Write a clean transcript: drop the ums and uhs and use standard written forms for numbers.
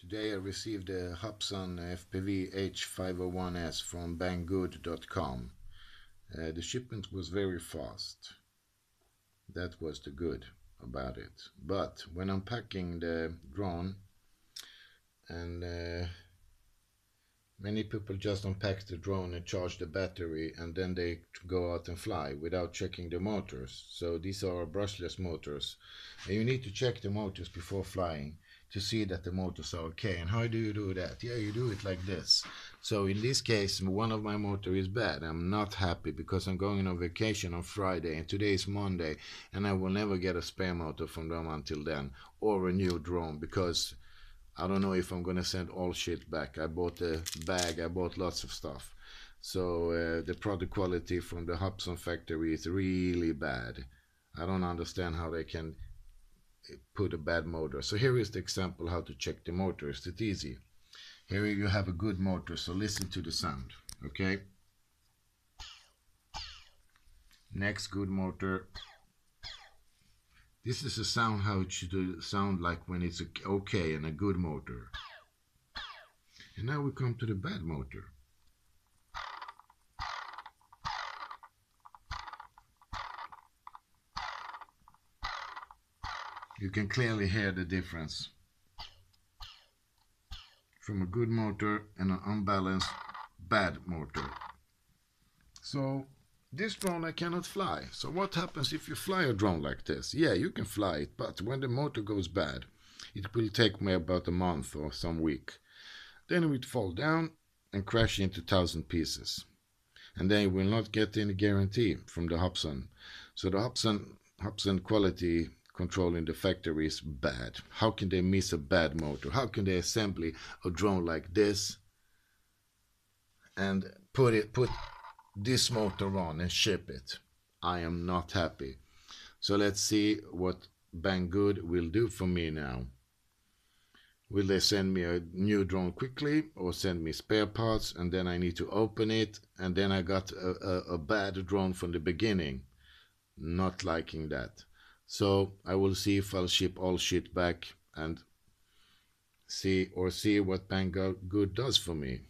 Today I received a Hubsan FPV H501S from banggood.com. The shipment was very fast. That was the good about it. But when unpacking the drone, and many people just unpack the drone and charge the battery and then they go out and fly without checking the motors. So these are brushless motors. And you need to check the motors before flying to see that the motors are okay. And how do you do that? Yeah, you do it like this. So in this case, one of my motors is bad. I'm not happy because I'm going on vacation on Friday and today is Monday and I will never get a spare motor from them until then, or a new drone, because I don't know if I'm gonna send all shit back. I bought a bag, I bought lots of stuff. So the product quality from the Hubsan factory is really bad. I don't understand how they can put a bad motor. So here is the example how to check the motor. It's easy. Here you have a good motor, so listen to the sound, okay? Next good motor. This is a sound how it should sound like when it's okay and a good motor. And now we come to the bad motor. You can clearly hear the difference from a good motor and an unbalanced bad motor. So this drone I cannot fly. So what happens if you fly a drone like this? Yeah, you can fly it, but when the motor goes bad, it will take me about a month or some week. Then it will fall down and crash into 1,000 pieces. And then you will not get any guarantee from the Hubsan. So the Hubsan quality control in the factory is bad. How can they miss a bad motor? How can they assemble a drone like this and put this motor on and ship it? I am not happy. So let's see what Banggood will do for me now. Will they send me a new drone quickly or send me spare parts and then I need to open it and then I got a bad drone from the beginning? Not liking that. So I will see if I'll ship all shit back and see what Banggood does for me.